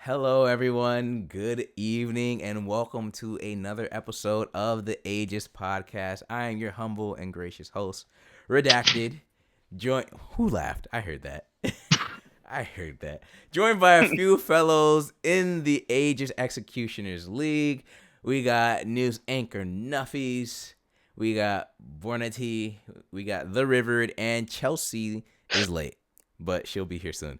Hello, everyone. Good evening, and welcome to another episode of the Aegis podcast. I am your humble and gracious host, Redacted. Who laughed? I heard that. I heard that. Joined by a few fellows in the Aegis Executioners League. We got news anchor Nuffies. We got Bornati. We got The Rivered, and ChelC is late, but she'll be here soon.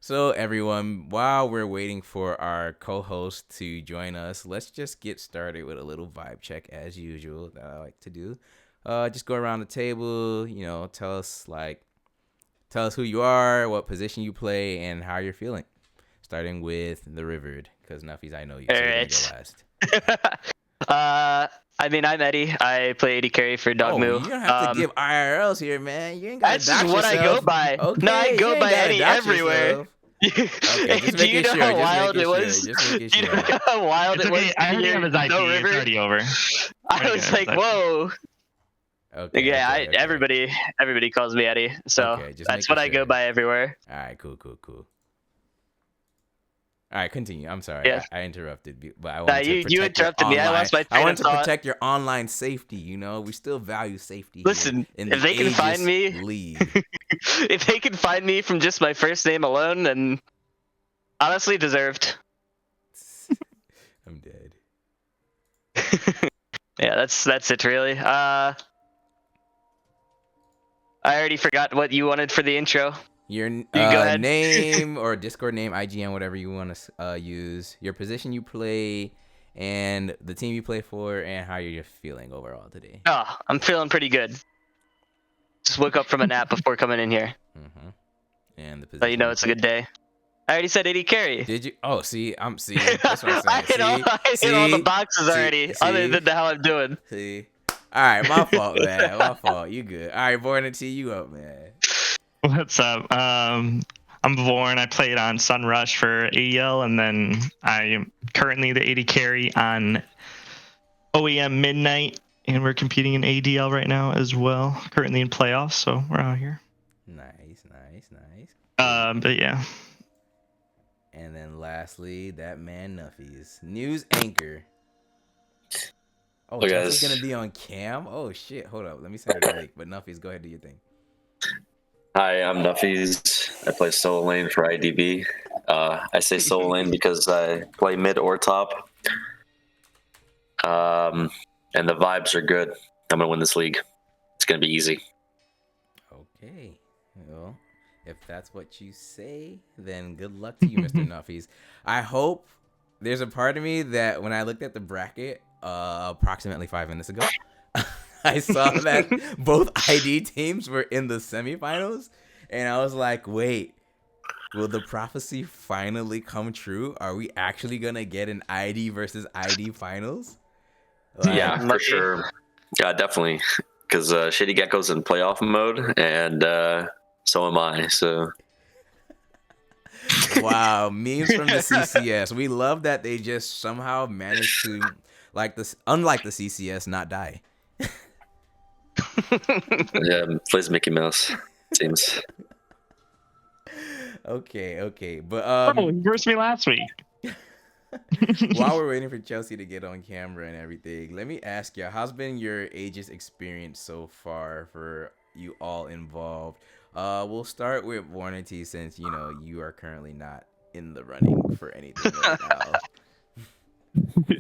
So everyone, while we're waiting for our co-host to join us, let's just get started with a little vibe check as usual that I like to do. Just go around the table, tell us like Tell us who you are, what position you play, and how you're feeling. Starting with the Rivered, because Nuffies, I know you, so you're going to go last. I mean, I'm Eddie. I play AD carry for Dogmoo. You don't have to give IRLs here, man. You ain't got to That's just what yourself. I go by. Okay, no, I go by Eddie everywhere. Okay, just Do you know how wild it was? Just making Do you sure. know how wild it was? I already have his IP. No It's already over. I was like, whoa. Okay. Yeah, Okay. everybody calls me Eddie, so that's what I go by everywhere. All right, cool. All right, continue. I'm sorry, yeah. I interrupted, but I wanted to protect you interrupted me. I lost my train of thought. I wanted to protect your online safety. You know, we still value safety. Listen, if they can find me, if they can find me from just my first name alone, then honestly deserved. I'm dead. Yeah, that's it really. I already forgot what you wanted for the intro. Your name or Discord name, IGN, whatever you want to use. Your position you play, and the team you play for, and how you're feeling overall today. Oh, I'm feeling pretty good. Just woke up from a nap before coming in here. And the position. So you know it's a good day. I already said AD carry. Did you? Oh, see, that's what I'm saying. I hit all the boxes already, other than how I'm doing. See. All right, my fault, man. My fault. You good? All right, Born to tee you up, man. What's up? I'm Vorn. I played on Sunrush for AEL, and then I am currently the AD carry on OEM Midnight, and we're competing in ADL right now as well. Currently in playoffs, so we're out here. Nice. But yeah. And then lastly, that man Nuffies, news anchor. Oh, ChelC's gonna be on cam. Oh shit! Hold up, let me send her the link. But Nuffies, go ahead, do your thing. Hi, I'm Nuffies. I play solo lane for IDB. I say solo lane because I play mid or top. And the vibes are good. I'm going to win this league. It's going to be easy. Okay. Well, if that's what you say, then good luck to you, Mr. Nuffies. I hope there's a part of me that when I looked at the bracket approximately 5 minutes ago, I saw that both ID teams were in the semifinals, and I was like, wait, will the prophecy finally come true? Are we actually going to get an ID versus ID finals? Yeah, for sure. Yeah, definitely. Because Shady Gecko's in playoff mode, and so am I. So, wow, memes from the CCS. We love that they just somehow managed to, unlike the CCS, not die. Yeah, plays Mickey Mouse. Seems. Okay, but you versed me last week. While we're waiting for ChelC to get on camera and everything, let me ask you, how's been your Aegis experience so far for you all involved? We'll start with Warranty, since you are currently not in the running for anything right now.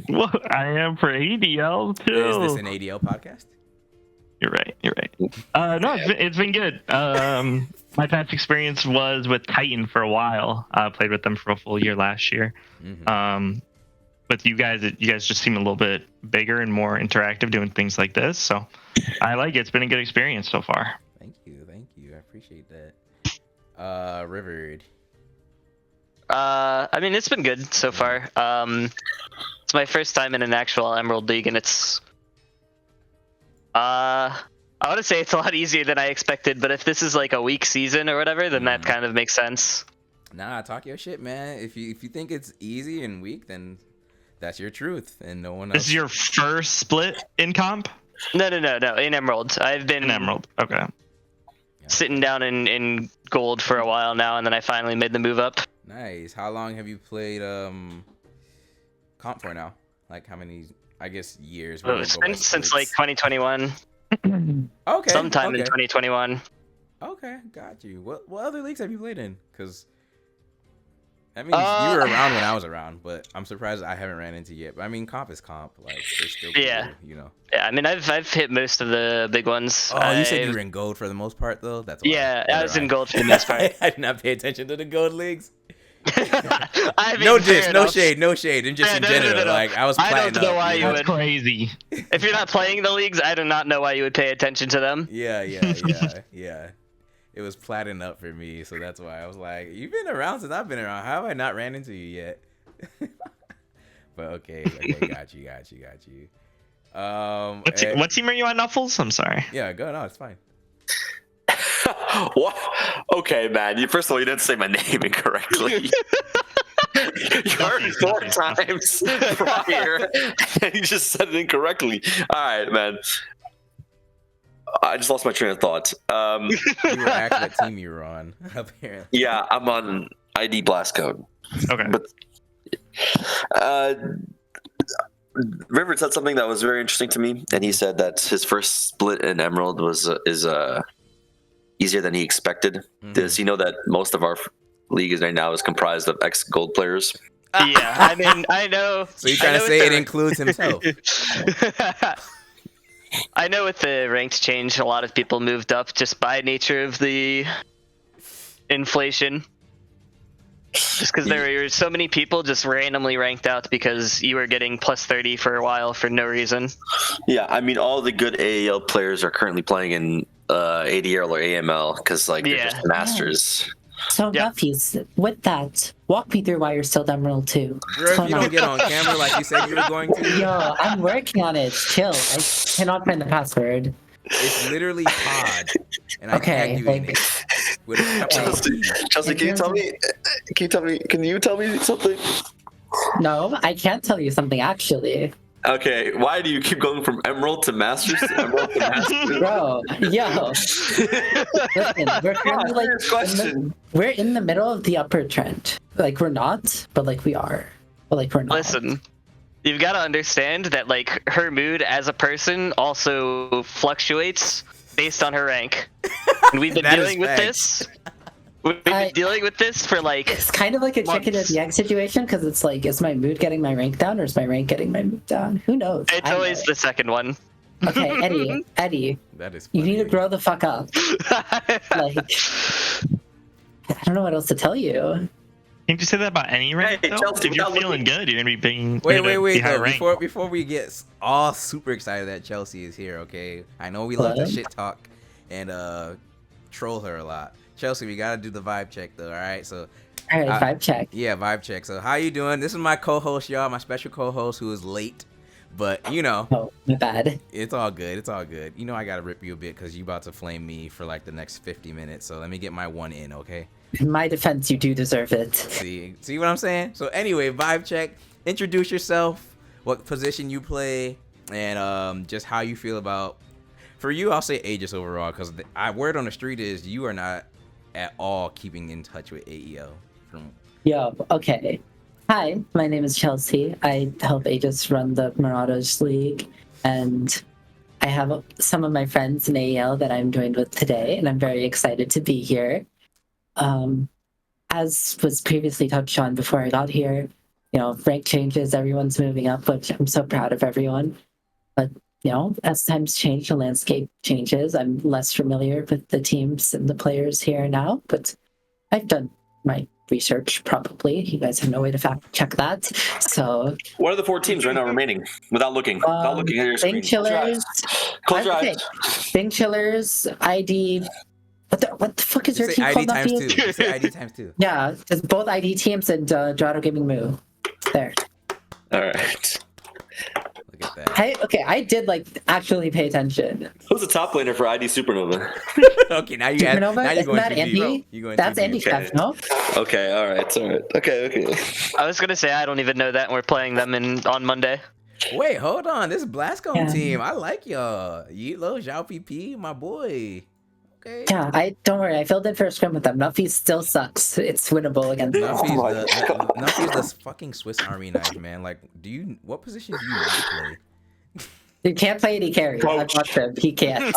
Well, I am for ADL too. Is this an ADL podcast? You're right. No, it's been good. My past experience was with Titan for a while. I played with them for a full year last year. With you guys just seem a little bit bigger and more interactive doing things like this. So I like it. It's been a good experience so far. Thank you. I appreciate that. Rivered. I mean, it's been good so far. It's my first time in an actual Emerald League, and it's I want to say it's a lot easier than I expected, but if this is like a weak season or whatever, then that kind of makes sense. Nah, talk your shit, man. If you think it's easy and weak, then that's your truth, and no one else. This is your first split in comp? No. In Emerald, I've been in Emerald. Okay. Sitting down in Gold for a while now, and then I finally made the move up. Nice. How long have you played comp for now? Like how many? I guess years. Since like 2021. Okay. Sometime in 2021. Okay, got you. What other leagues have you played in? Because I mean, you were around when I was around, but I'm surprised I haven't ran into yet. But I mean, comp is comp. Like, it's still cool, Yeah, I mean, I've hit most of the big ones. Oh, you said you were in gold for the most part, though. That's why. Yeah, I was in gold for the most part. I did not pay attention to the gold leagues. No shade, and just in general. No. Like I was. I don't know why you would. That's crazy. If you're not playing the leagues, I do not know why you would pay attention to them. Yeah. it was platinum up for me, so that's why I was like, you've been around since I've been around. How have I not ran into you yet? But okay, got you. What team are you on, Nuffies? I'm sorry. Yeah, go. No, it's fine. What? Okay, man. First of all, you didn't say my name incorrectly. You heard it 4 times prior, and you just said it incorrectly. All right, man. I just lost my train of thought. You were asking what team you were on, apparently. Yeah, I'm on ID Blast Code. Okay. But River said something that was very interesting to me, and he said that his first split in Emerald is easier than he expected. Mm-hmm. Does he know that most of our league right now is comprised of ex-gold players? Yeah, I mean, I know. So you're trying to say it includes himself? I know with the ranked change, a lot of people moved up just by nature of the inflation. Just because there were so many people just randomly ranked out because you were getting plus 30 for a while for no reason. Yeah, I mean, all the good AEL players are currently playing in ADL or AML because they're just masters. So Nuffies, with that, walk me through why you're still Emerald 2. Girl, if you don't get on camera like you said you were going to. Yo, I'm working on it. Chill. I cannot find the password. It's literally pod, and I tagged you in it. With a ChelC, can you tell me something? No, I can't tell you something actually. Okay, why do you keep going from Emerald to Masters to Emerald to Masters? Bro, yo. Listen, we're currently we're in the middle of the upward trend. Like we're not, but like we are. But like we're not. Listen, you've got to understand that like her mood as a person also fluctuates based on her rank. And we've been dealing with this. We've been dealing with this for like. It's kind of like a chicken and the egg situation because it's like, is my mood getting my rank down or is my rank getting my mood down? Who knows? It's always the second one. Okay, Eddie. That is funny. You need to grow the fuck up. Like, I don't know what else to tell you. Can't you say that about any rank? Hey, ChelC, if you're feeling good, you're gonna be being. Wait. Though, before we get all super excited that ChelC is here, okay? I know we love to shit talk and troll her a lot. ChelC, we gotta do the vibe check though, all right? So, all right, vibe check. Yeah, vibe check. So, how you doing? This is my co-host, y'all, my special co-host who is late, but you know, oh, my bad. It's all good. It's all good. You know, I gotta rip you a bit because you about to flame me for like the next 50 minutes. So let me get my one in, okay? In my defense, you do deserve it. See what I'm saying? So anyway, vibe check. Introduce yourself, what position you play, and just how you feel about. For you, I'll say Aegis overall because word on the street is you are not at all keeping in touch with AEL. Yo, okay. Hi, my name is ChelC. I help Aegis run the Marauders League, and I have some of my friends in AEL that I'm joined with today, and I'm very excited to be here. As was previously touched on before I got here, you know, rank changes, everyone's moving up, which I'm so proud of everyone. But, you know, as times change, the landscape changes. I'm less familiar with the teams and the players here now, but I've done my research probably. You guys have no way to fact check that. So what are the 4 teams right now remaining without looking? Without looking at your screen. Chillers. Close your eyes. Bing Chillers, ID. What the fuck is your team ID called? times 2. Say ID times 2. Yeah, it's both ID teams and Dorado Gaming Moo. There. All right. Look at that. I did like actually pay attention. Who's the top laner for ID Supernova? Okay, now you Supernova? now you're Isn't going that too Andy? deep. That's Andy Chef, no? Okay, all right. Okay. I was gonna say I don't even know that, and we're playing them on Monday. Wait, hold on. This Blascom team. I like y'all. Yitlo, Zhao PP, my boy. Okay. Yeah, don't worry. I filled in for a scrim with them. Nuffies still sucks. It's winnable against them. Nuffies the fucking Swiss Army knife, man. Like, what position do you not play? You can't play AD carry. I watched him. He can't.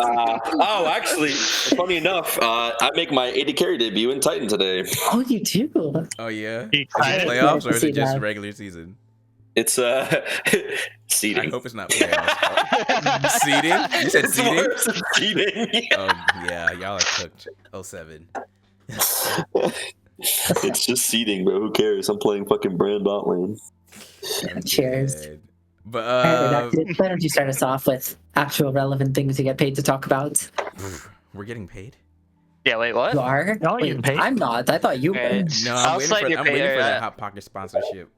Actually, funny enough, I make my AD carry debut in Titan today. Oh, you do? Oh, yeah? Is it Excited? playoffs or is it just that. regular season? It's seeding. I hope it's not playoffs. Seeding? You said seeding? Seeding. Oh, yeah. Y'all are cooked. 07. It's just seeding, bro. Who cares? I'm playing fucking Brand bot lane. Cheers. But why don't you start us off with actual relevant things you get paid to talk about? we're getting paid. Yeah, wait, what? You are? Y'all Wait, getting paid? I'm not. I thought you were. No, I'll I'm waiting slide for your I'm waiting pay- for that Hot Pocket sponsorship.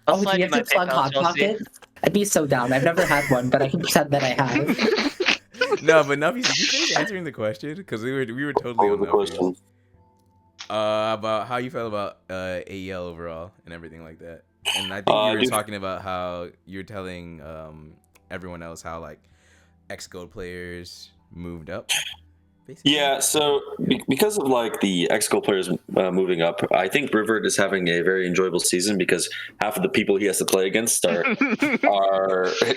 I'll Oh, do slide you you have my to plug PayPal, Hot ChelC. Pocket? I'd be so down. I've never had one, but I can pretend that I have. No, but Nuffies, did you finish answering the question? Because we were totally What on was the Nuffies. question? About how you felt about AEL overall and everything like that. And I think you were Dude, talking about how you're telling everyone else how like ex-gold players moved up. Basically. Yeah, so because of like the ex-gold players moving up, I think River is having a very enjoyable season because half of the people he has to play against are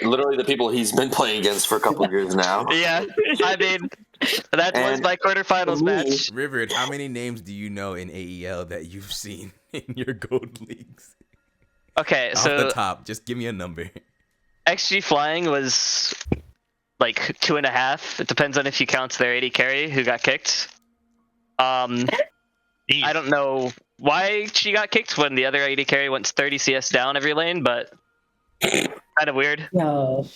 literally the people he's been playing against for a couple of years now. Yeah, I mean, that was And my quarterfinals for me- match. River, how many names do you know in AEL that you've seen in your gold leagues? Okay, Off so the top, just give me a number. XG Flying was like 2.5. It depends on if you count their AD carry who got kicked. I don't know why she got kicked when the other AD carry went 30 CS down every lane, but kind of weird. No.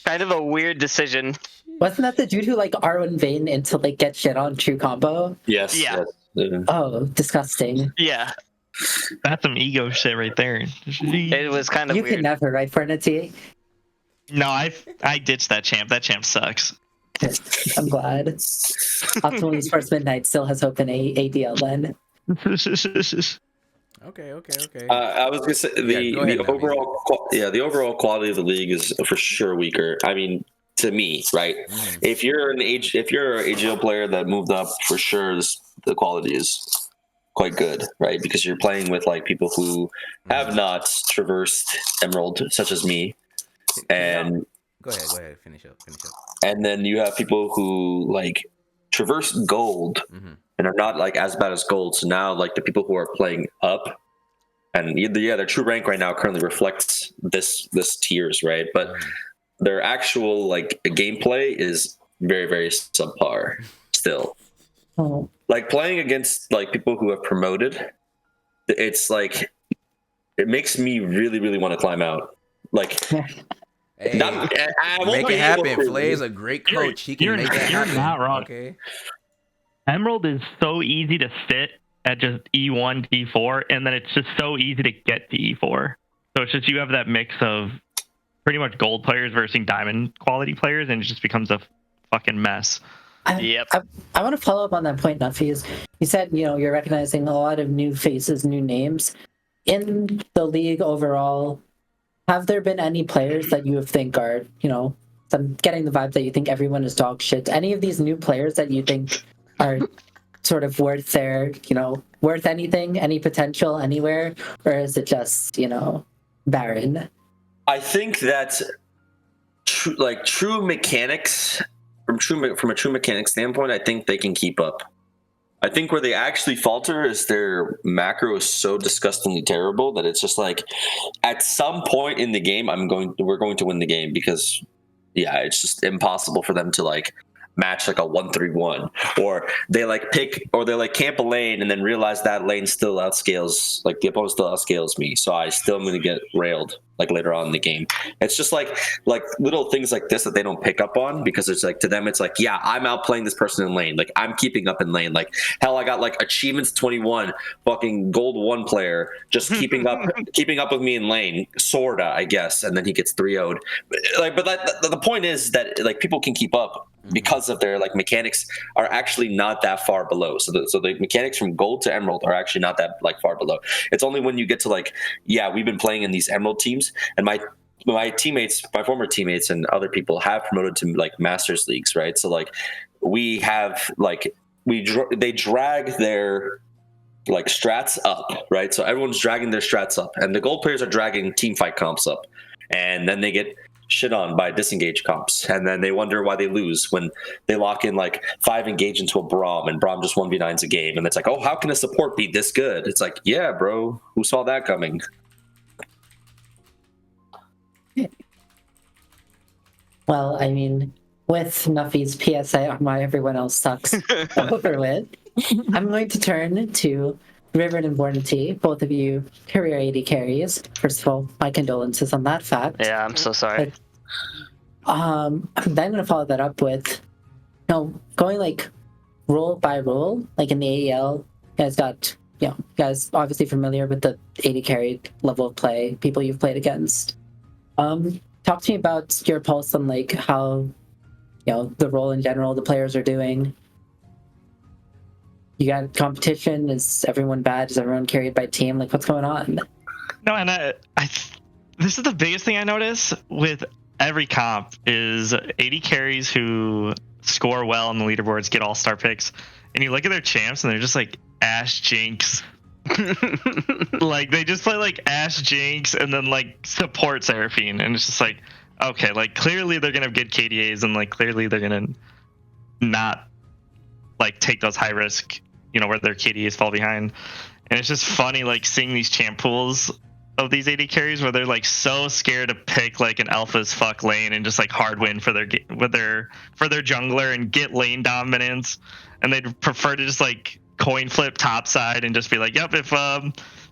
Kind of a weird decision. Wasn't that the dude who like R1 Vayne into like get shit on true combo? Yes. Yeah. Yes. Oh, disgusting. Yeah, That's some ego shit right there. it was kind of You weird. can never, right, Fornity? No, I ditched that champ. That champ sucks. I'm glad. Optimal Esports Midnight still has hope in ADL then. Okay. I was gonna say go ahead, the Navi. overall the overall quality of the league is for sure weaker. I mean, to me, right? Mhm. If you're an AGL player that moved up, for sure the quality is quite good, right? Because you're playing with like people who have not traversed Emerald, such as me, and Go ahead. Finish up. and then you have people who like traverse gold Mhm. and are not like as bad as gold. So now like the people who are playing up and their true rank right now currently reflects this tiers, right? But their actual like gameplay is very, very subpar still. Oh. Like playing against like people who have promoted, it's like it makes me really, really want to climb out. Like Hey, I won't make be it happen. able to. Flay is a great coach. He can You're make it happen. not wrong. Okay. Emerald is so easy to sit at just E1, E4, and then it's just so easy to get to E4. So it's just you have that mix of pretty much gold players versus diamond quality players, and it just becomes a fucking mess. Yep. I want to follow up on that point, Nuffies. You said, you're recognizing a lot of new faces, new names. In the league overall, have there been any players that you think are, I'm getting the vibe that you think everyone is dog shit. Any of these new players that you think are sort of worth their, worth anything, any potential anywhere? Or is it just, barren? I think that true mechanics from a true mechanics standpoint, I think they can keep up. I think where they actually falter is their macro is so disgustingly terrible that it's just like at some point in the game we're going to win the game because it's just impossible for them to like match like a 1-3-1, or they like pick or they like camp a lane and then realize that lane still outscales, like the opponent still outscales me, so I still am going to get railed like later on in the game. It's just like little things like this that they don't pick up on because it's like to them it's like, yeah, I'm outplaying this person in lane, like I'm keeping up in lane, like hell, I got like achievements 21 fucking gold 1 player just keeping up with me in lane, sorta, I guess, and then he gets 3-0'd. But the point is that like people can keep up because of their like mechanics are actually not that far below. So the mechanics from gold to emerald are actually not that like far below. It's only when you get to like, we've been playing in these emerald teams, and my former teammates and other people have promoted to like masters leagues, right? So like we have like they drag their like strats up, right? So everyone's dragging their strats up, and the gold players are dragging team fight comps up, and then they get shit on by disengage comps, and then they wonder why they lose when they lock in like 5 engage into a Braum and Braum just 1v9s a game, and it's like, oh, how can a support be this good? It's like, yeah, bro, who saw that coming? Well, I mean, with Nuffy's PSA on why everyone else sucks over with, I'm going to turn to River and Vornity, both of you career AD carries. First of all, my condolences on that fact. Yeah, I'm so sorry. I'm then going to follow that up with, going like rule by rule, like in the AEL, you guys got, you guys obviously familiar with the 80 carry level of play, people you've played against. Talk to me about your pulse on like how, the role in general the players are doing. You got competition? Is everyone bad? Is everyone carried by team? Like, what's going on? No, and this is the biggest thing I notice with every comp is 80 carries who score well on the leaderboards get all-star picks, and you look at their champs and they're just like Ash Jinx. Like they just play like Ash Jinx and then like support Seraphine, and it's just like, okay, like clearly they're gonna have good KDAs and like clearly they're gonna not like take those high risk, where their KDAs fall behind. And it's just funny like seeing these champ pools of these 80 carries where they're like so scared to pick like an alpha as fuck lane and just like hard win for their jungler and get lane dominance, and they'd prefer to just like coin flip topside and just be like, yep, if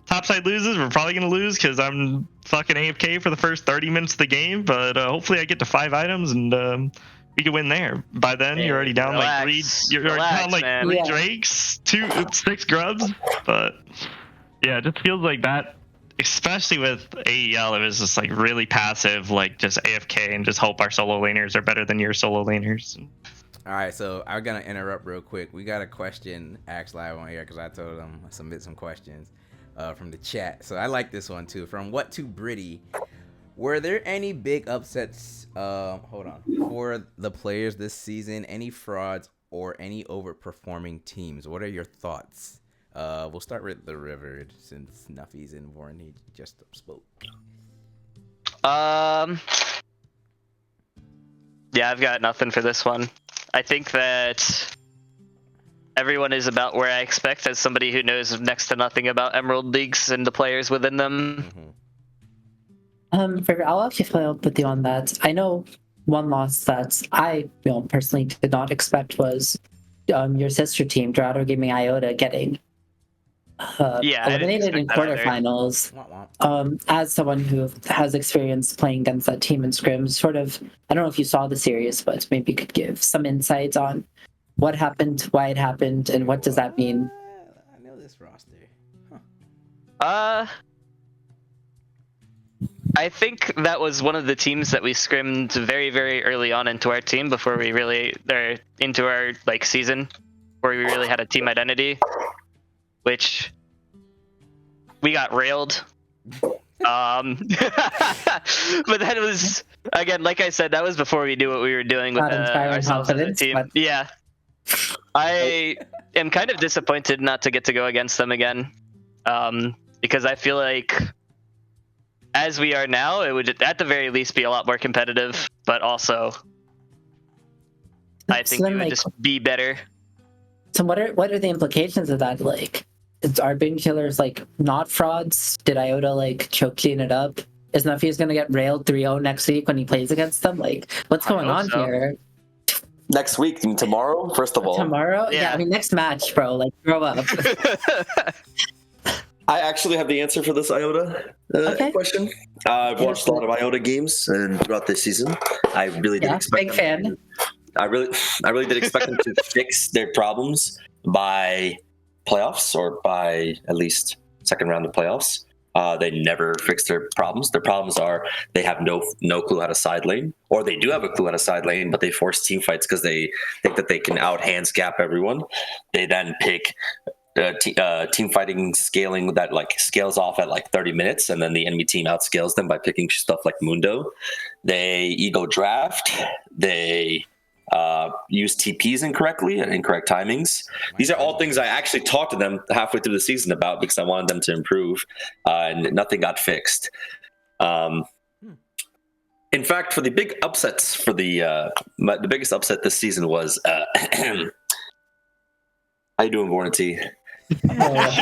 topside loses, we're probably gonna lose because I'm fucking AFK for the first 30 minutes of the game, but hopefully I get to 5 items and we can win there. By then, you're already down three Drakes, 6 grubs. But yeah, it just feels like that, especially with AEL, it was just like really passive, like just AFK and just hope our solo laners are better than your solo laners. All right, so I'm gonna interrupt real quick. We got a question asked live on here because I told them submit some questions from the chat. So I like this one too. From What to Britty. Were there any big upsets for the players this season? Any frauds or any overperforming teams? What are your thoughts? We'll start with the River since Nuffies and Warren he just spoke. Yeah, I've got nothing for this one. I think that everyone is about where I expect as somebody who knows next to nothing about Emerald Leagues and the players within them. Mm-hmm. I'll actually follow up with you on that. I know one loss that I personally did not expect was your sister team, Dorado Gaming Iota, getting eliminated in quarterfinals. As someone who has experience playing against that team in scrims, sort of, I don't know if you saw the series, but maybe you could give some insights on what happened, why it happened, and what does that mean? I know this roster. I think that was one of the teams that we scrimmed very, very early on into our team before we really, into our like season, where we really had a team identity, which we got railed. But that was, again, like I said, that was before we knew what we were doing with ourselves as a team. But... Yeah, I am kind of disappointed not to get to go against them again, because I feel like as we are now, it would at the very least be a lot more competitive, but also I think it would just be better. So what are the implications of that? Like, are Bin Killers like not frauds? Did Iota like choke clean it up? Is Nuffies gonna get railed 3-0 next week when he plays against them? Like, what's going on here? Next week, tomorrow, first of all. Tomorrow? Yeah, I mean next match, bro. Like, grow up. I actually have the answer for this Iota question. I've watched a lot of Iota games and throughout this season. I really did expect big fan. I really did expect them to fix their problems by playoffs or by at least second round of playoffs. They never fix their problems. Their problems are they have no clue how to side lane, or they do have a clue how to side lane, but they force team fights because they think that they can out hands gap everyone. They then pick team fighting scaling that like scales off at like 30 minutes, and then the enemy team outscales them by picking stuff like Mundo. They ego draft. They use TPs incorrectly and incorrect timings. These are all things I actually talked to them halfway through the season about because I wanted them to improve, and nothing got fixed. In fact, for the big upsets, for the biggest upset this season was how you doing, Warranty? Going right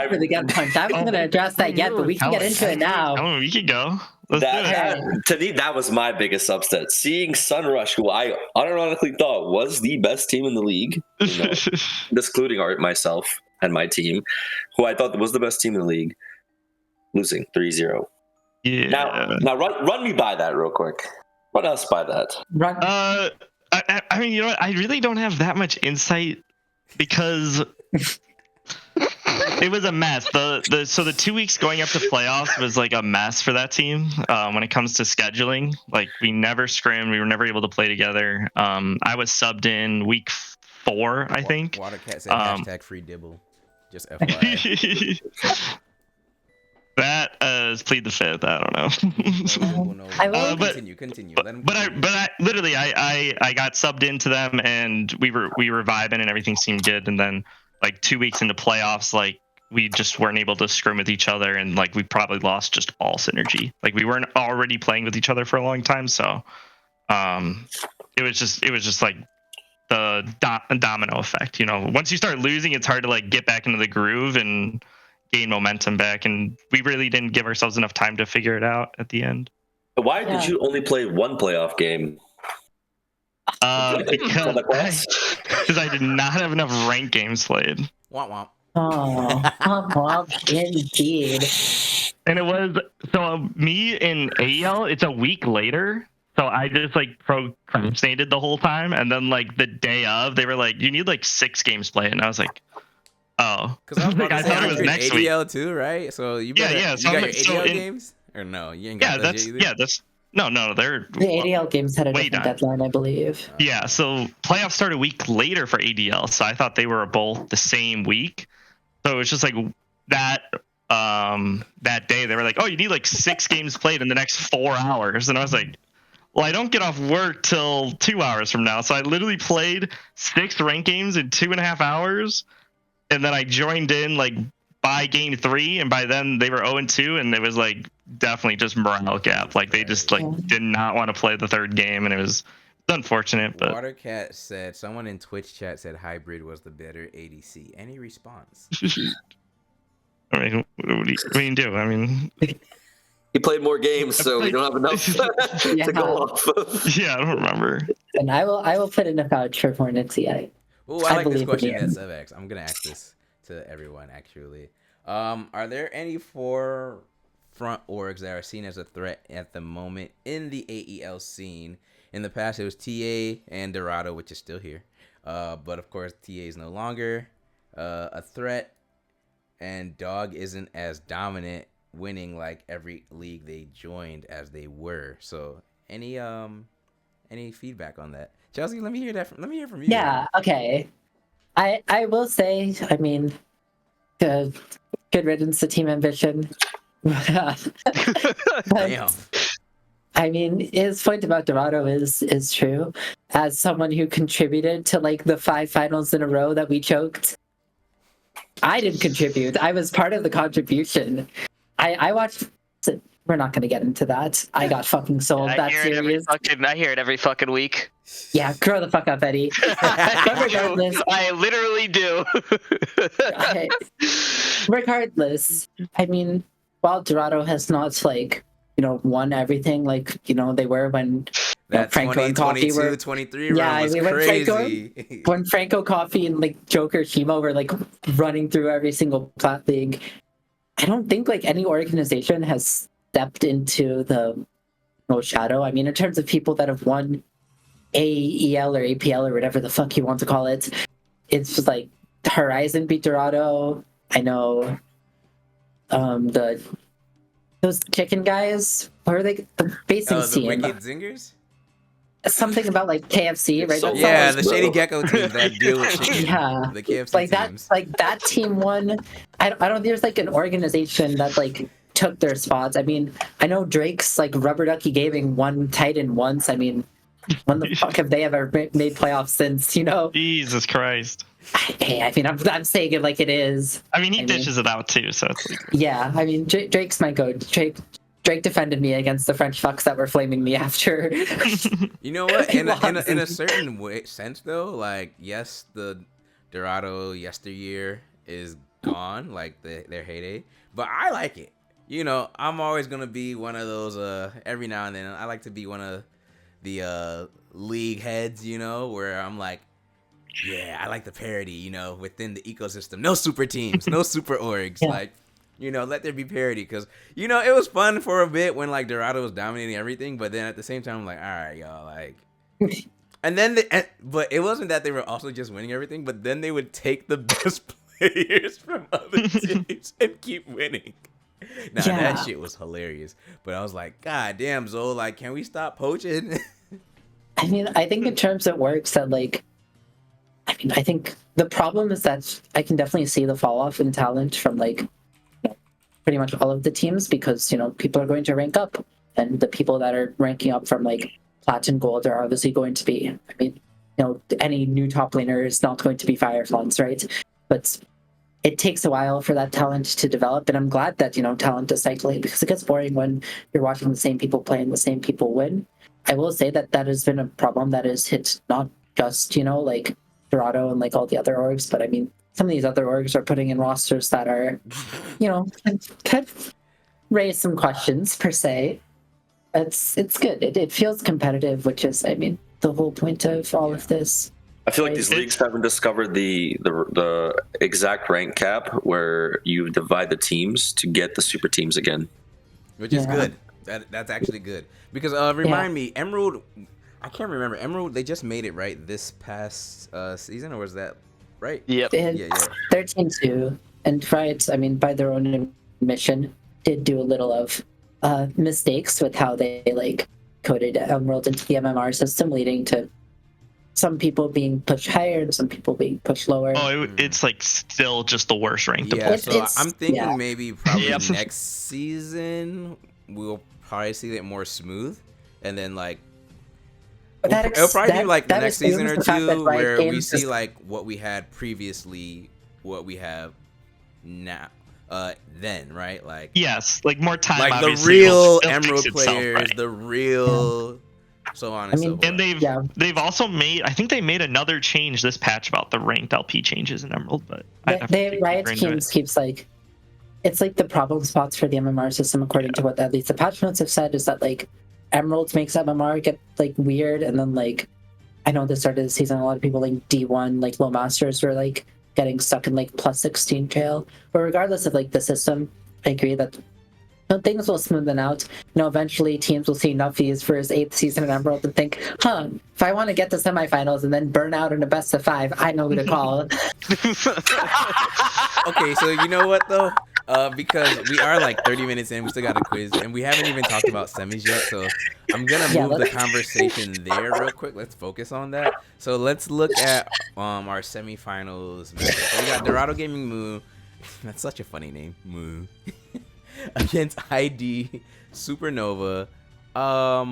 for the gut punch. I wasn't going to address that yet, but we can get into it now. Oh, we can go. Let's do it. To me, that was my biggest upset. Seeing Sunrush, who I unironically thought was the best team in the league, excluding myself and my team, who I thought was the best team in the league, losing 3-0. Yeah. Now run me by that real quick. What else by that? Run. I mean, you know what? I really don't have that much insight because it was a mess. So the 2 weeks going up to playoffs was like a mess for that team when it comes to scheduling. Like we never scrimmed, we were never able to play together. I was subbed in week 4, I think. Watercat said hashtag free dibble. Just FYI. That is plead the fifth. I don't know. No. I will- Continue. Let him But continue. I literally I got subbed into them and we were vibing and everything seemed good, and then like 2 weeks into playoffs, like we just weren't able to scrim with each other, and like we probably lost just all synergy. Like we weren't already playing with each other for a long time, so it was just like the domino effect. You know, once you start losing, it's hard to like get back into the groove and gain momentum back, and we really didn't give ourselves enough time to figure it out at the end. Why did you only play one playoff game? Because I did not have enough ranked games played. Womp womp. Oh, indeed. And it was me in AEL. It's a week later, so I just like procrastinated the whole time. And then like the day of, they were like, "You need like 6 games played," and I was like, "Oh," Because I was about I to say, thought it was you're in next week. ADL too, right? So you better, Yeah. you So got I'm your so ADL in- games, or no? You ain't got those yet either? No, they're The ADL games had a way different done. deadline, I believe. Yeah, so playoffs started a week later for ADL, so I thought they were both the same week. So it was just like that that day they were like, "Oh, you need like 6 games played in the next 4 hours," and I was like, "Well, I don't get off work till 2 hours from now," so I literally played 6 ranked games in 2.5 hours, and then I joined in like by game 3, and by then they were 0-2, and it was like definitely just morale gap. Like they just like did not want to play the 3rd game, and it was unfortunate. But Watercat said, someone in Twitch chat said hybrid was the better ADC. Any response? I mean, what do you do? I mean, He played more games, so we don't have enough to go off of. yeah, I don't remember. And I will put in a vouch for Hornetsy. Oh, I like this believe in question. you. That's X. I'm gonna ask this to everyone actually. Are there any forefront orgs that are seen as a threat at the moment in the AEL scene? In the past, it was TA and Dorado, which is still here. But of course, TA is no longer a threat, and Dog isn't as dominant, winning like every league they joined as they were. So, any feedback on that? ChelC, let me hear that. Let me hear from you. Yeah. Okay. I will say. I mean, good riddance to Team Ambition. Damn. I mean, his point about Dorado is true. As someone who contributed to like the 5 finals in a row that we choked, I didn't contribute. I was part of the contribution. I watched. We're not going to get into that. I got fucking sold that series. I hear it every fucking week. Yeah, grow the fuck up, Eddie. Regardless, I literally do. regardless, I mean, while Dorado has not like won everything like they were when That Franco and Coffee were 23 run was when crazy. when Franco, Coffee, and like Joker Shimo were like running through every single plat league. I don't think like any organization has stepped into the shadow. I mean, in terms of people that have won AEL or APL or whatever the fuck you want to call it, it's just like Horizon beat Dorado. I know those chicken guys, what are they? The basing Oh, the team. Wicked Zingers? Something about like KFC, right? So Yeah, Bro. the Shady Gecko teams that deal with chicken. Yeah. The KFC like teams. that team won. I don't. There's like an organization that like took their spots. I mean, I know Drake's like Rubber Ducky Gaming won Titan once. I mean, when the fuck have they ever made playoffs since? Jesus Christ. Hey, I mean, I'm saying it like it is. I mean, he dishes it out too, so it's like. Yeah, I mean, Drake's my goat. Drake defended me against the French fucks that were flaming me after. You know what? In a certain sense, though, like, yes, the Dorado yesteryear is gone, like their heyday, but I like it. I'm always gonna be one of those. Every now and then, I like to be one of the league heads. Where I'm like, yeah, I like the parity. Within the ecosystem, no super teams, no super orgs, Yeah. like. You know, let there be parity, because you know it was fun for a bit when like Dorado was dominating everything, but then at the same time, I'm like, all right, y'all, like. And then, but it wasn't that they were also just winning everything, but then they would take the best players from other teams and keep winning. Now that shit was hilarious, but I was like, God damn, Zoe, like, can we stop poaching? I mean, I think in terms it works that like, I mean, I think the problem is that I can definitely see the fall off in talent from like pretty much all of the teams, because you know people are going to rank up, and the people that are ranking up from like plat and gold are obviously going to be, I mean, you know, any new top laner is not going to be Fireflons, right? But it takes a while for that talent to develop, and I'm glad that, you know, talent is cycling, because it gets boring when you're watching the same people play and the same people win. I will say that that has been a problem that has hit not just, you know, like Dorado and like all the other orgs, but I mean, some of these other orgs are putting in rosters that are, you know, kind of raise some questions per se. It's good. It feels competitive, which is, I mean, the whole point of all of this. I feel like these leagues haven't discovered the exact rank cap where you divide the teams to get the super teams again, Which is good. That's actually good, because remind me, Emerald. I can't remember Emerald. They just made it right this past season, or was that right? Yep. Yeah. 13-2, and right, I mean, by their own admission, did do a little of mistakes with how they like coded Emerald into the MMR system, leading to some people being pushed higher and some people being pushed lower. Oh, it's like still just the worst rank to Yeah, play. so I'm thinking maybe probably Yep. next season we'll probably see it more smooth, and then like it'll probably be like the next season or two where we see like what we had previously, what we have now. Then right, like Yes, like more time. like the obviously, real will fix Emerald itself, players, right? the real, so on and so forth. And they've also made, I think they made another change this patch about the ranked LP changes in Emerald, but Riot keeps like, it's like the problem spots for the MMR system, according to what at least the patch notes have said, is that like Emerald makes MMR get like weird, and then like I know at the start of the season a lot of people like D1 like low masters were like getting stuck in like plus 16 trail. But regardless of like the system, I agree that things will smoothen out. You know, eventually teams will see Nuffies for his 8th season in Emerald and think, if I want to get to semifinals and then burn out in a best of 5, I know who to call. Okay, so you know what though? Because we are like 30 minutes in, we still got a quiz, and we haven't even talked about semis yet, so I'm gonna move the conversation there real quick. Let's focus on that. So let's look at our semifinals matchup. So we got Dorado Gaming Moo. That's such a funny name, Moo. Against ID Supernova. How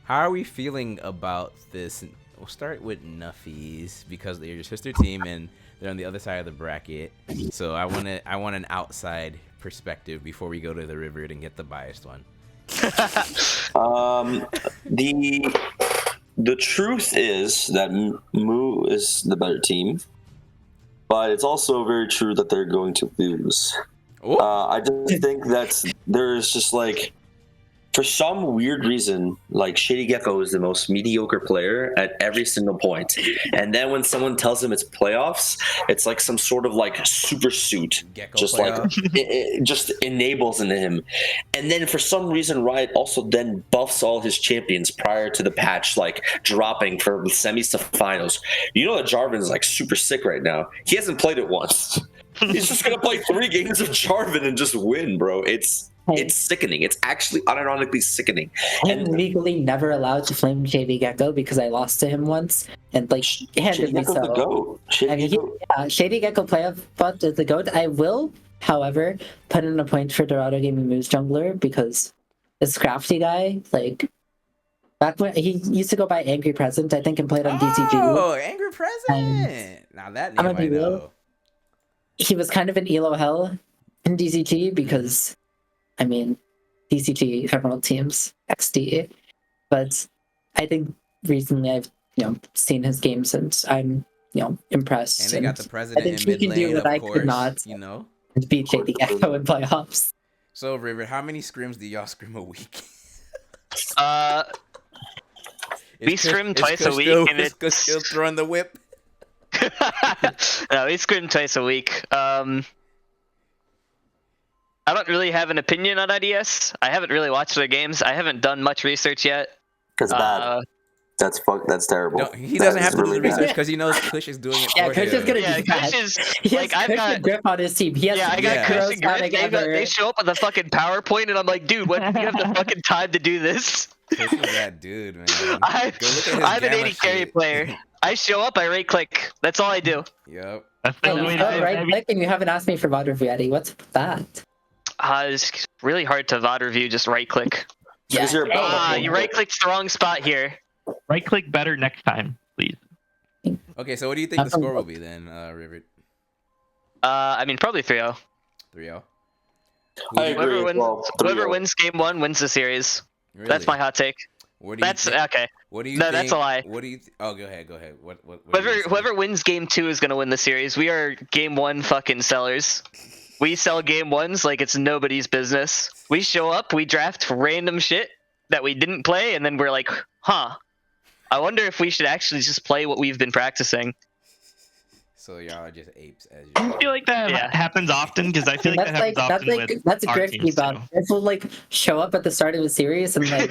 are we feeling about this? We'll start with Nuffies, because they're your sister team and they're on the other side of the bracket. So I want an outside perspective before we go to the river and get the biased one. The truth is that Moo is the better team, but it's also very true that they're going to lose. I just think that there's just like, for some weird reason, like Shady Gecko is the most mediocre player at every single point. And then when someone tells him it's playoffs, it's like some sort of like super suit, just playoff. like it just enables into him. And then for some reason, Riot also then buffs all his champions prior to the patch, like dropping for semis to finals. You know that Jarvan's like super sick right now. He hasn't played it once. He's just gonna play 3 games of Jarvan and just win, bro. It's sickening. It's actually unironically sickening. I'm legally never allowed to flame Shady Gecko because I lost to him once, and like handedly so. The GOAT. Shady Gecko playoff bot is the GOAT. I will, however, put in a point for Dorado Gaming Moose Jungler, because this crafty guy, like back when he used to go by Angry Present, I think, and played on DCG. Oh, Angry Present! Now that name I know. He was kind of an elo hell in DCG because, I mean, DCG Emerald teams XD, but I think recently I've seen his games and I'm impressed. And they got the president I think in he mid can do lane, what of I course. could not. Beat Shady Gecko in playoffs. So River, how many scrims do y'all scrim a week? We scrim twice a week, and it's still throwing the whip. No, we scrim twice a week. I don't really have an opinion on IDS. I haven't really watched their games. I haven't done much research yet. Because bad. That's terrible. No, he doesn't have to do really the bad. research because he knows Kush is doing it Yeah, for Kush him. is gonna Yeah, be bad. Kush is He has like I've Kush got. and Griff on his team. He has Yeah, I got Yeah. Kush and Griff. ever. They show up with a fucking PowerPoint, and I'm like, dude, what? You have the fucking time to do this? Kush is that dude, man. Go look at his I'm an gamma 80 carry shit. player. I show up, I right click. That's all I do. Yep. That's the Hey, only way you to got do it, right baby. click and you haven't asked me for VOD review, Eddie. What's that? It's really hard to VOD review. Just right click. Because you're bad. You right clicked the wrong spot here. Right click better next time, please. Okay, so what do you think the score will be then, Rivet? I mean, probably 3-0. 3-0. I agree. Whoever wins game 1 wins the series. Really? That's my hot take. What do you That's think? okay. What do you No, think? that's a lie. What do you? Oh, go ahead. Go ahead. What do you think? Whoever wins game 2 is gonna win the series. We are game 1 fucking sellers. We sell game 1s like it's nobody's business. We show up, we draft random shit that we didn't play, and then we're like, huh. I wonder if we should actually just play what we've been practicing. So y'all are just apes as I usual. feel like that Yeah. happens often because I feel like that happens often with that's a our Griff teams, debug. too. Griff will like show up at the start of a series and like,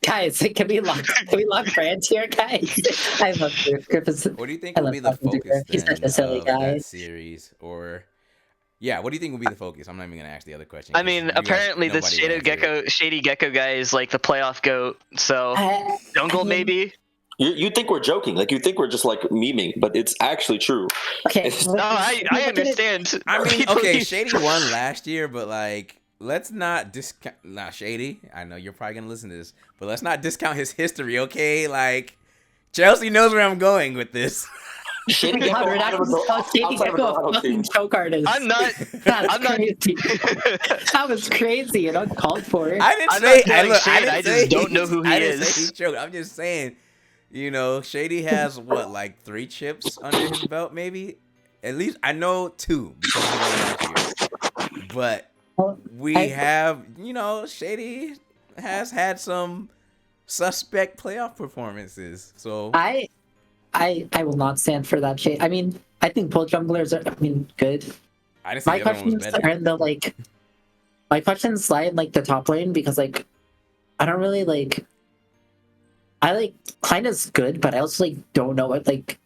guys, can we lock brands here, guys? I love Griff. Griff is. What do you think I will love be the talking to focus Griff. He's then such a silly of guy. that series? Or yeah, what do you think will be the focus? I'm not even gonna ask the other question. I 'cause mean, you guys- apparently this nobody will answer it. Shady Gecko guy is like the playoff goat. So Jungle I mean, maybe. You think we're joking, like you think we're just like memeing, but it's actually true. Okay. No, I understand. I mean, People okay, use- Shady won last year, but like, let's not discount. Nah, Shady. I know you're probably gonna listen to this, but let's not discount his history, okay? Like, ChelC knows where I'm going with this. Shady God, we're not gonna call Shady Gecko a fucking choke artist. I'm not. That's I'm not. crazy. That was crazy and uncalled for. I didn't I'm say. not throwing look, shade, didn't I just say don't know who he I didn't is. say he choked. I'm just saying, you know, Shady has what, like 3 chips under his belt, maybe. At least I know 2 because he won last year. But we have, you know, Shady has had some suspect playoff performances. So I will not stand for that shit. I mean, I think both junglers are, good. I didn't say My the other one was questions better. are in the like. My questions lie in like the top lane because like, I don't really like. I like Klein is good, but I also like don't know what like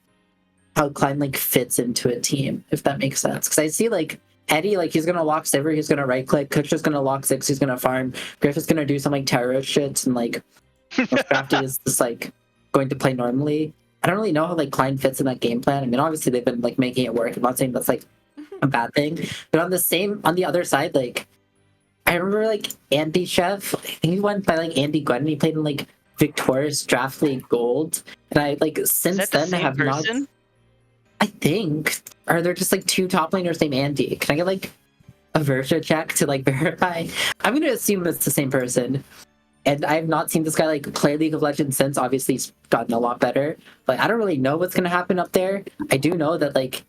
how Klein like fits into a team, if that makes sense. Because I see like Eddie, like he's gonna lock Sivir, he's gonna right click, Kush is gonna lock Six, he's gonna farm, Griff is gonna do some like terrorist shits, and like Crafty is just like going to play normally. I don't really know how like Klein fits in that game plan. I mean, obviously they've been like making it work. I'm not saying that's like a bad thing, but on the other side, like I remember like Andy Chef, I think he went by like Andy Gwen, and he played in like Victorious Draft League Gold, and I like since Is that the then same have person? not. I think, are there just like 2 top laners named Andy? Can I get like a Versa check to like verify? I'm gonna assume it's the same person. And I have not seen this guy like play League of Legends since. Obviously, he's gotten a lot better. But I don't really know what's gonna happen up there. I do know that like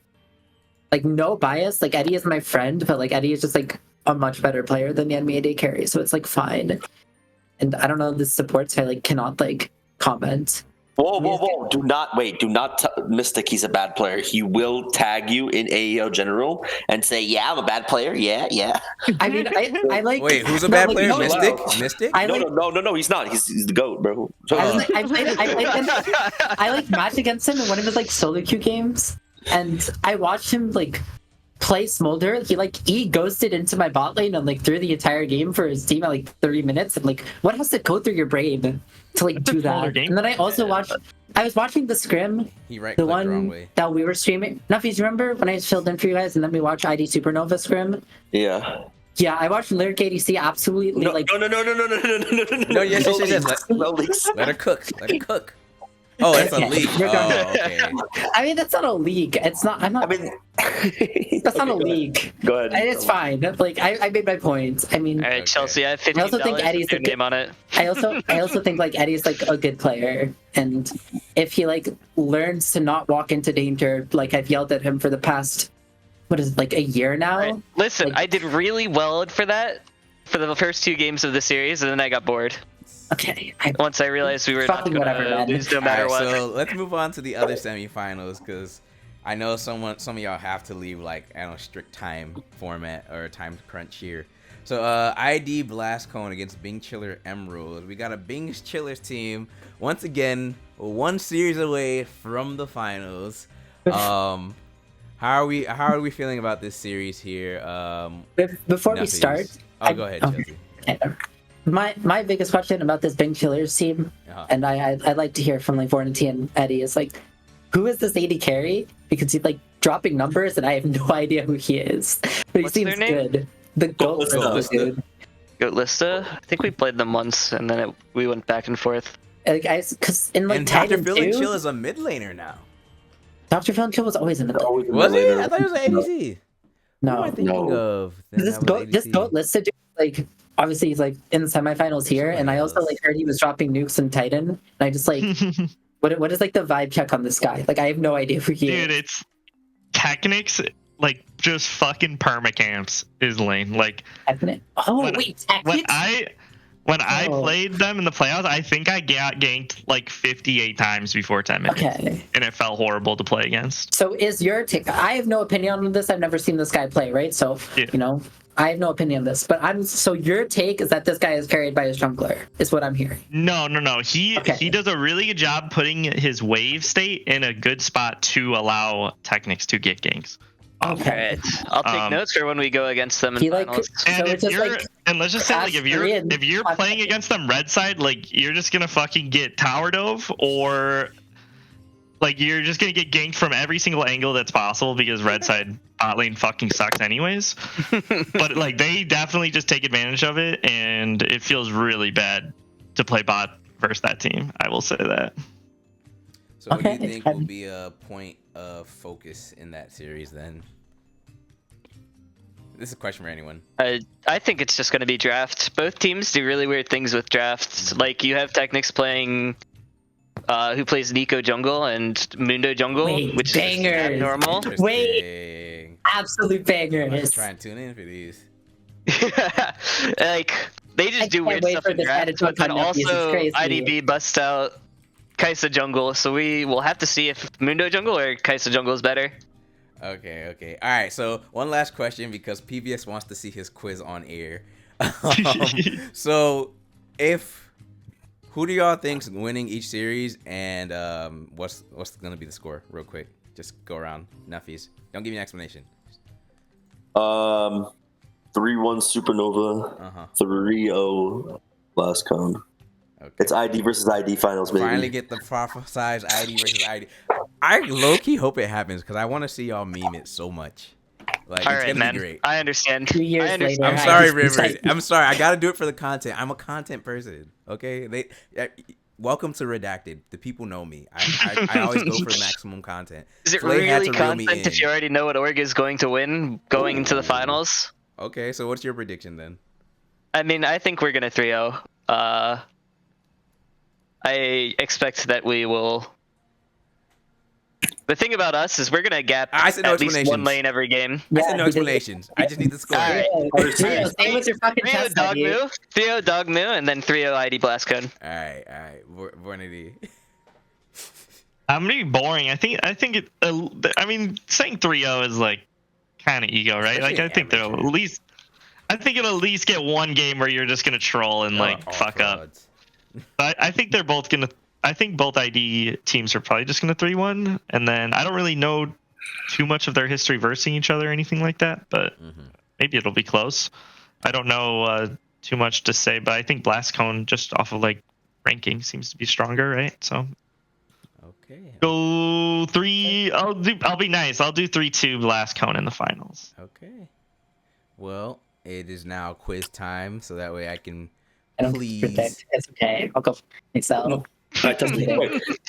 no bias. Like Eddie is my friend, but like Eddie is just like a much better player than the enemy AD carry, so it's like fine. And I don't know, this supports guy like cannot like comment. Whoa! Do not Mystic. He's a bad player. He will tag you in AEL general and say, "Yeah, I'm a bad player. Yeah." I mean, I like. Wait, who's a no, bad like, player? no, Mystic? wow. Mystic? I like. No. He's not. He's the goat, bro. I like matched against him in one of his like solo queue games, and I watched him like play Smolder. He like ghosted into my bot lane and like through the entire game for his team at like 30 minutes. And like, what has to go through your brain to like do Smolder that? game? And then I also watched. I was watching the scrim, He right the clicked the wrong one way. that we were streaming. Nuffies, remember when I filled in for you guys, and then we watched ID Supernova scrim? Yeah. Yeah, I watched Lyric ADC absolutely No, like. no. No, yes, No leaks. Let her cook. Let her cook. Oh, it's a Okay, leak. you're done. Oh, okay. I mean, that's not a league. It's not. I'm not. I mean, that's not a Okay, league. Go ahead. And it's fine. Like I made my point. I mean, All right, Okay. Chelsea, I have $15 I also think Eddie's with your a good- name on it. I also think like Eddie's like a good player, and if he like learns to not walk into danger, like I've yelled at him for the past, what is it, like a year now? Right. Listen, Like- I did really well for that for the first 2 games of the series, and then I got bored Okay, once I realized we were not Fucking going whatever, to man. lose no matter Alright, what. so let's move on to the other semifinals because I know some of y'all have to leave like I don't know strict time format or time crunch here. So ID Blast Cone against Bing Chiller Emerald. We got a Bing Chillers team once again, one series away from the finals. How are we feeling about this series here? Before we Nuffies. start, Go ahead, okay. ChelC. My biggest question about this Bing Chillers team, and I'd like to hear from like Vornity and Eddie, is like, who is this AD carry? Because he's like dropping numbers, and I have no idea who he is. But What's he their seems name? good. The Goat Lista dude. Goatlista? I think we played them once, and then we went back and forth. Like, because in like And Dr. Titan Phil and 2, Chill is a mid laner now. Dr. Phil and Chill was always in the Always in Was the he? later. I thought he was an ADC. Who am I No. thinking of? Then This that was Goat ADC? Lista dude, like, obviously he's like in the semifinals here, and I also else. like heard he was dropping nukes in Titan, and I just like, what is like the vibe check on this guy? Like, I have no idea who he Dude, is. it's Technics, like just fucking permacamps is lane. Like Oh when- wait, when Tactics? I Oh. played them in the playoffs, I think I got ganked like 58 times before 10 minutes. Okay. And it felt horrible to play against. So is your take? I have no opinion on this. I've never seen this guy play, right? So Yeah. you know, I have no opinion on this. But so your take is that this guy is carried by his jungler, is what I'm hearing. No. He Okay. does a really good job putting his wave state in a good spot to allow Technics to get ganks. Okay. Alright. I'll take notes for when we go against them in He like finals. so And it's just like and let's just say like if you're playing against them red side, like you're just gonna fucking get tower dove, or like you're just gonna get ganked from every single angle that's possible because red side bot lane fucking sucks anyways. But like they definitely just take advantage of it, and it feels really bad to play bot versus that team. I will say that. So what do you Okay, think will be a point of focus in that series then? This is a question for anyone. I think it's just going to be draft. Both teams do really weird things with drafts. Like you have Technics playing, who plays Nico jungle and Mundo jungle, Wait, which bangers. is normal. Interesting. absolute Let's bangers. try and tune in for these. Like they just I do can't weird wait stuff for in this draft. attitude But then on Nuffies, it's also crazy. IDB busts out Kaisa jungle, so we will have to see if Mundo jungle or Kaisa jungle is better. Okay. All right. So one last question because PBS wants to see his quiz on air. So, who do y'all think's winning each series, and what's gonna be the score? Real quick, just go around. Nuffies, don't give me an explanation. 3-1 Supernova. 3-0 Last Cone. Okay. It's ID versus ID finals, baby. Finally get the prophesized ID versus ID. I low key hope it happens because I want to see y'all meme it so much. Like All it's right, gonna man. be great. I understand. 2 years I understand. later, I'm I sorry, just- River. I'm sorry. I gotta do it for the content. I'm a content person. Okay. Welcome to Redacted. The people know me. I always go for maximum content. Is it Flay had really to reel me content if in. you already know what org is going to win going into the finals? Okay. So what's your prediction then? I mean, I think we're gonna 3-0. I expect that we will. The thing about us is we're gonna gap I said no at least one explanations. lane every game. I said no he did- explanations. I just need the score. All right. Rio, stay with your fucking 3-0 chest, dog buddy. moo, 3-0 dog moo, and then 3-0 ID blast code. All right. Vornity. I'm gonna be boring. I think it. I mean, saying 3-0 is like kind of ego, right? Especially Like I think they'll amateur. at least. I think it'll at least get one game where you're just gonna troll and like All fuck up. frauds. But I think they're both gonna. I think both ID teams are probably just gonna 3-1, and then I don't really know too much of their history versing each other or anything like that. But maybe it'll be close. I don't know too much to say, but I think Blast Cone just off of like ranking seems to be stronger, right? So Okay. go 3. I'll be nice. I'll do 3-2 Blast Cone in the finals. Okay. Well, it is now quiz time, so that way I can I don't please. predict. It's okay. I'll go myself. All right, Chelsea,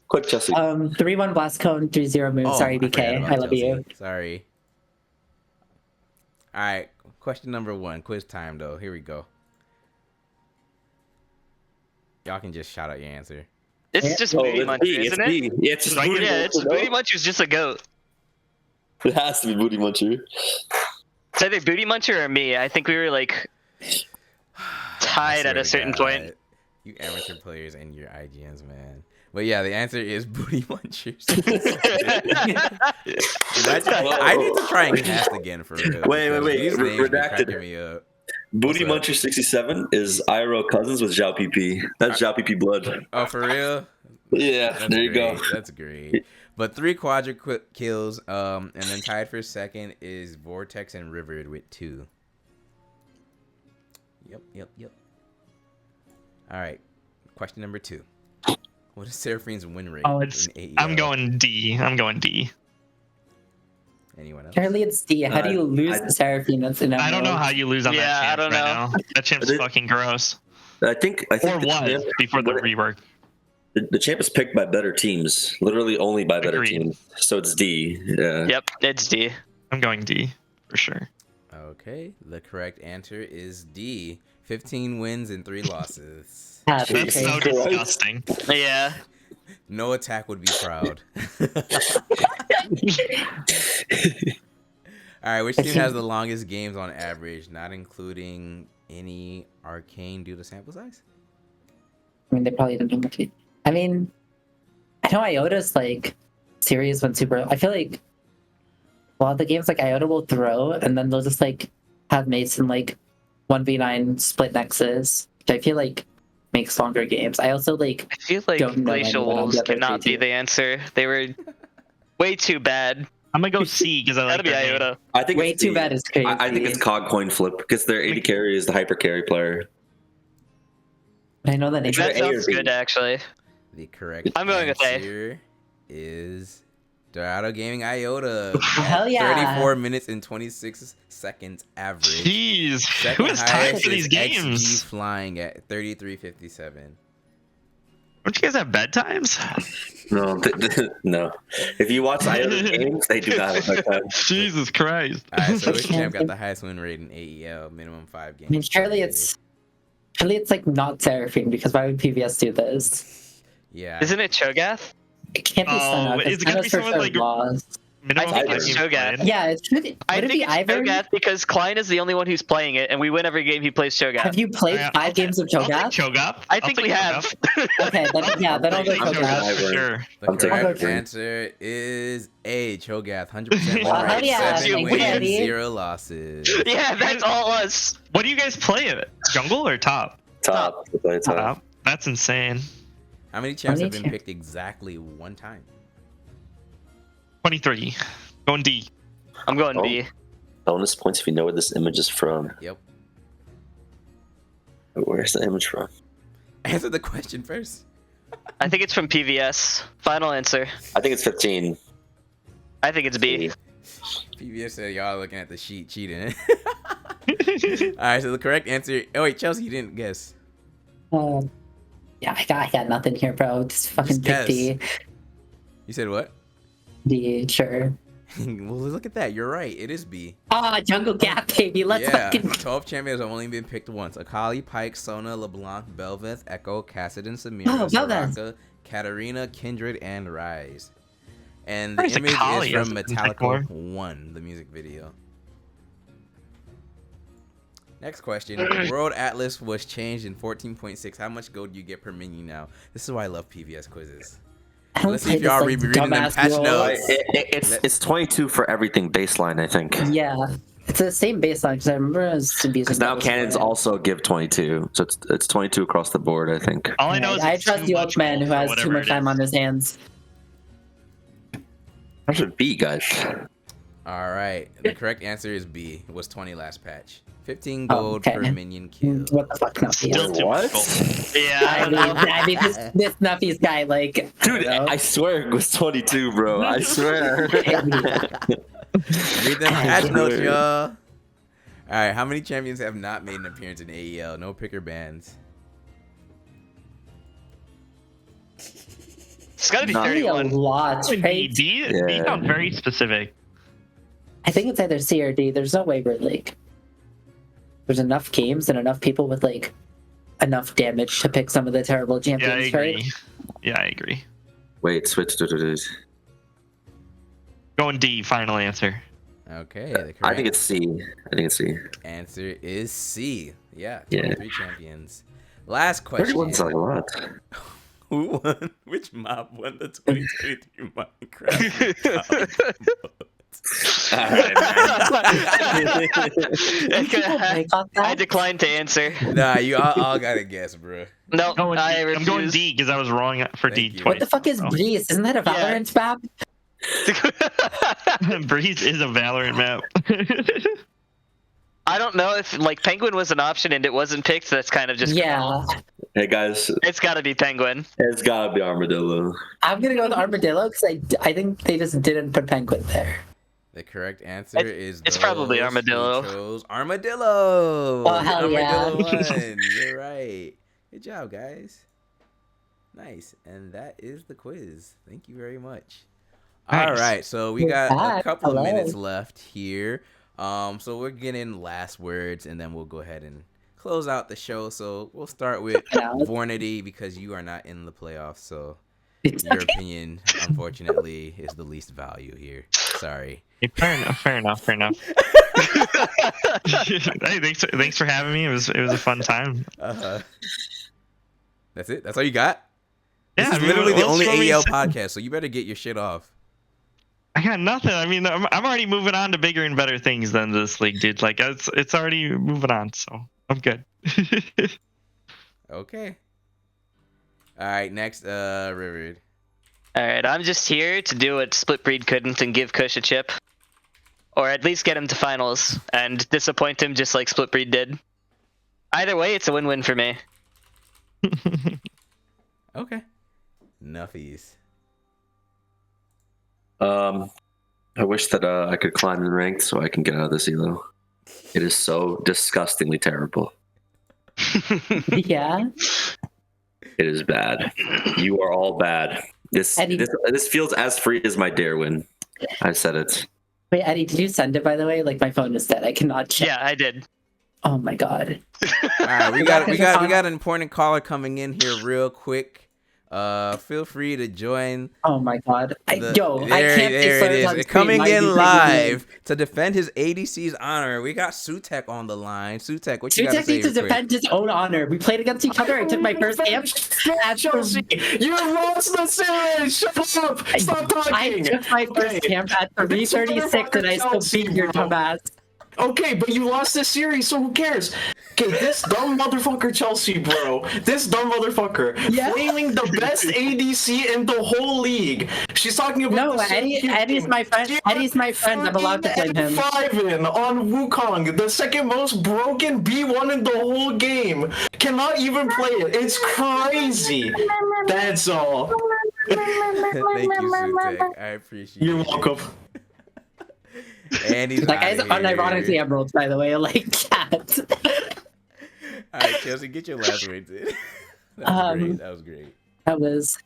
quick, Chelsea. 3-1 Blast Cone, 3-0 Moon. Sorry, I forgot BK. about I love Chelsea. you. Sorry. All right. Question number 1. Quiz time, though. Here we go. Y'all can just shout out your answer. It's just Oh, Booty it's Muncher, B. It's isn't it? B. Yeah, it's just Like, Booty Yeah, it's Muncher, Booty no? Muncher's just a goat. It has to be Booty Muncher. It's either Booty Muncher or me. I think we were like tied I at a swear certain to point. God, you amateur players and your IGNs, man. But yeah, the answer is Booty Munchers. I need to try and cast again for real. Wait. These names be Redacted. cracking me up. Booty What's up? Muncher 67 is IRL cousins with Zhao PP. That's Zhao PP blood. Oh, for real? Yeah, That's there you great. go. That's great. But 3 quadra kills, and then tied for second is Vortex and Rivered with 2. Yep. All right. Question number 2. What is Seraphine's win rate? Oh, it's. in AEL? I'm going D. Anyone else? Apparently it's D. How do you lose the Seraphine? That's an I don't know how you lose on Yeah, that champ I don't right know. now. That champ's fucking gross. I think Or the was champ, before the rework. the champ is picked by better teams, literally only by better Agreed. teams. So it's D. Yeah. Yep, it's D. I'm going D for sure. Okay. The correct answer is D. 15 wins and 3 losses. That's so Jesus Christ. disgusting. Yeah. No attack would be proud. All right, which team has the longest games on average, not including any arcane due to sample size? I mean, they probably didn't know much. I mean, I know Iota's like series went super. I feel like a lot of the games like Iota will throw, and then they'll just like have mates in like 1v9 split nexus, which I feel like makes longer games. I also like I feel like Don't know Glacial anyone on Wolves the other cannot three be the answer. They were way too bad. I'm gonna go C because I like Gotta be their name. Iota. I think way it's too D. bad is crazy. I think it's COG coin flip because their AD carry is the hyper carry player. I know that name. Try That A or sounds B. good, actually. The correct I'm going with A. answer is Dorado Gaming Iota. Hell yeah. 34 minutes and 26 seconds average. Jeez, Second who has time highest for these is XG games? Flying at 33.57. Don't you guys have bedtimes? No, no. If you watch Iota games, they do not have that time. Jesus Christ. All right, so which champ got the highest win rate in AEL? Minimum 5 games. I mean, surely it's like not Seraphine because why would PVS do this? Yeah. Isn't it Cho'Gath? It can't be Oh, Sun is it gonna be someone like- Minimum I think five it's games Cho'Gath. played? Yeah, it should. I Would it think be it's Ivern? Cho'Gath because Klein is the only one who's playing it, and we win every game he plays Cho'Gath. Have you played Yeah, 5 games of I'll take Cho'Gath? Cho'Gath. I I'll think take we Cho'Gath. have. Okay, then I'll go I'll take Cho'Gath. Cho'Gath for Ivern. sure. The I'm taking correct Ivern. answer is A. Cho'Gath. 100% win Oh, rate. hell yeah. 7 You wins, win. 0 losses. Yeah, that's all us. What do you guys play it? Jungle or top? Top. Top. Top. That's insane. How many champs have many been champs? picked exactly one time? 23. Going D. I'm going Oh. B. Bonus points if you know where this image is from. Yep. Where's the image from? Answer the question first. I think it's from PVS. Final answer. I think it's 15. I think it's B. PBS said y'all are looking at the sheet cheating. Alright, so the correct answer. Oh, wait, Chelsea, you didn't guess. Yeah, I got nothing here, bro. Just fucking Just pick D. You said what? D, sure. Well, look at that. You're right. It is B. Ah, Jungle Gap, baby. Let's Yeah. fucking. 12 champions have only been picked once. Akali, Pyke, Sona, LeBlanc, Belveth, Echo, Kassadin, Samira, Oh, Belveth. Soraka, Katarina, Kindred, and Rise. And the Where's image Akali? is from Hasn't been picked more. Metallica 1, the music video. Next question. World Atlas was changed in 14.6. How much gold do you get per minion now? This is why I love PVS quizzes. I don't Let's see play if y'all this, read reading them dumbass patch role. notes. It's 22 for everything baseline, I think. Yeah, it's the same baseline because I remember it was to be. Because now cannons also give 22, so it's 22 across the board, I think. All I know is I it's trust too the much old man gold who for has too whatever much it time is. on his hands. How should it be, guys? All right. The correct answer is B. It was 20 last patch. 15 Oh, gold okay. per minion kill. What the fuck, Nuffies? Still too much What? gold. Yeah, I don't know. I mean, this Nuffies guy, like, Dude, I don't know. I swear it was 22, bro. I swear. Read them patch notes, y'all. All right. How many champions have not made an appearance in AEL? No picker bands. It's gotta be Not- Maybe a 31. lot, D, right? D Yeah. sounds very specific. I think it's either C or D. There's no way where like there's enough games and enough people with like enough damage to pick some of the terrible Yeah, I champions, agree. right? Yeah, I agree. Wait, switch to. Going D, final answer. Okay. The correct I think it's C. answer is C. Yeah. Yeah. 23 champions. Last question. 31's like a lot. Who won? Which mob won the 2023 Minecraft? All right, man. I decline to answer. Nah, you all gotta guess, bro. No, I I'm going refuse. D because I was wrong for D Thank you. twice. What the fuck is so. Breeze? Isn't that a Valorant map? Breeze is a Valorant map. I don't know if like Penguin was an option and it wasn't picked. That's kind of just Yeah. Hey guys, It's got to be Penguin. it's gotta be Armadillo. I'm gonna go with Armadillo because I think they just didn't put Penguin there. The correct answer is it's probably those who Armadillo. chose Armadillo. Oh, hell Armadillo yeah. won. You're right. Good job, guys. Nice. And that is the quiz. Thank you very much. Nice. All right, so we We're got a back. couple of Hello. minutes left here. So we're getting last words, and then we'll go ahead and close out the show. So we'll start with Yeah. Vornity because you are not in the playoffs. So your opinion, unfortunately, is the least value here. Sorry. Fair enough. Hey, thanks for having me. It was a fun time. That's it. That's all you got. This Yeah, is I mean, literally the what only else do you AEL want me to say? podcast, so you better get your shit off. I got nothing. I mean, I'm already moving on to bigger and better things than this league, dude. Like it's already moving on, so I'm good. Okay. All right. Next, River. All right, I'm just here to do what Split Breed couldn't and give Kush a chip, or at least get him to finals and disappoint him just like Split Breed did. Either way, it's a win-win for me. Okay. Nuffies. I wish that I could climb in ranked so I can get out of this elo. It is so disgustingly terrible. Yeah. It is bad. You are all bad. This Eddie- this feels as free as my dare win. I said it. Wait, Eddie, did you send it by the way? Like my phone is dead. I cannot check. Yeah, I did. Oh my god. All right, we got an important caller coming in here real quick. Feel free to join. Oh my god. I I can't there say it slurs is. on screen. Coming Why in you live to defend his ADC's honor. We got Sutek on the line. Sutek, what you got to Sutek say? needs to real quick? defend his own honor. We played against each other. I took my first camp. ChelC, you lost the series. Shut up. Stop talking. I took my first camp at 336 and I still beat your dumbass. Okay, but you lost this series, so who cares? Okay, this dumb motherfucker ChelC, bro. This dumb motherfucker. Yeah. Flaming the best ADC in the whole league. She's talking about No, the Eddie's my friend. Eddie's my friend. I'm allowed to blame him. 5-in on Wukong, the second most broken B1 in the whole game. Cannot even play it. It's crazy. That's all. Thank you, Sutek. I appreciate You're it. welcome. And he's That guy's outta here. unironically emeralds, by the way. Like that. All right, Chelsea, get your last words in. That was great. That was great. That was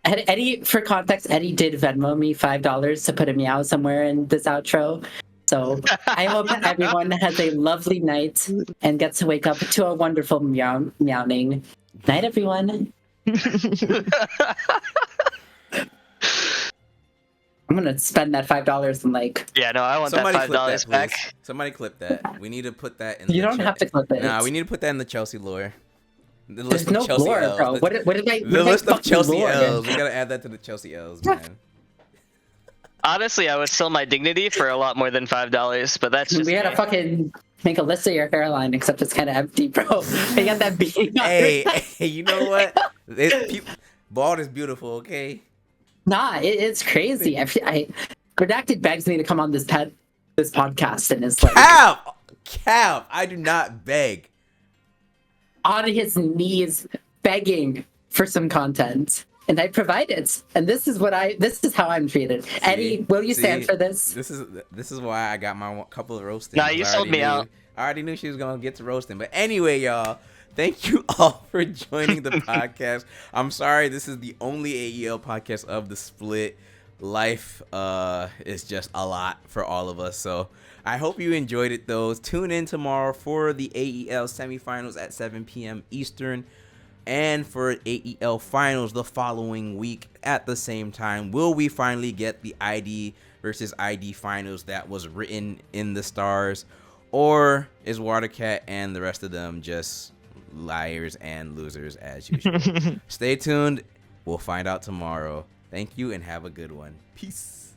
Eddie. For context, Eddie did Venmo me $5 to put a meow somewhere in this outro. So I hope that everyone has a lovely night and gets to wake up to a wonderful meowing. Night, everyone. I'm gonna spend that $5 and like. Yeah, no, I want Somebody that clip $5 that, back. please. Somebody clip that. We need to put that in. You the don't chat. have to clip it. Nah, we need to put that in the Chelsea lore. The There's list no of Chelsea lore, L's. bro. The, What did I? the list of Chelsea lore? L's. We gotta add that to the Chelsea L's, man. Honestly, I would sell my dignity for a lot more than $5, but that's just We gotta me. fucking make a list of your hairline, except it's kind of empty, bro. You got that beating. Hey, you know what? Bald is beautiful, okay? Nah, it's crazy. I Redacted begs me to come on this podcast, and it's like Cap, I do not beg. on his knees begging for some content, and I provide it. And this is how I'm treated. Eddie, will you stand for this? This is why I got my couple of roasting. Nah, you sold me out. I already knew she was gonna get to roasting, but anyway, y'all. Thank you all for joining the podcast. I'm sorry, this is the only AEL podcast of the split. Life is just a lot for all of us, so I hope you enjoyed it though. Tune in tomorrow for the AEL semifinals at 7 p.m. Eastern, and for AEL finals the following week at the same time. Will we finally get the ID versus ID finals that was written in the stars, or is Watercat and the rest of them just liars and losers as usual. Stay tuned. We'll find out tomorrow. Thank you and have a good one. Peace.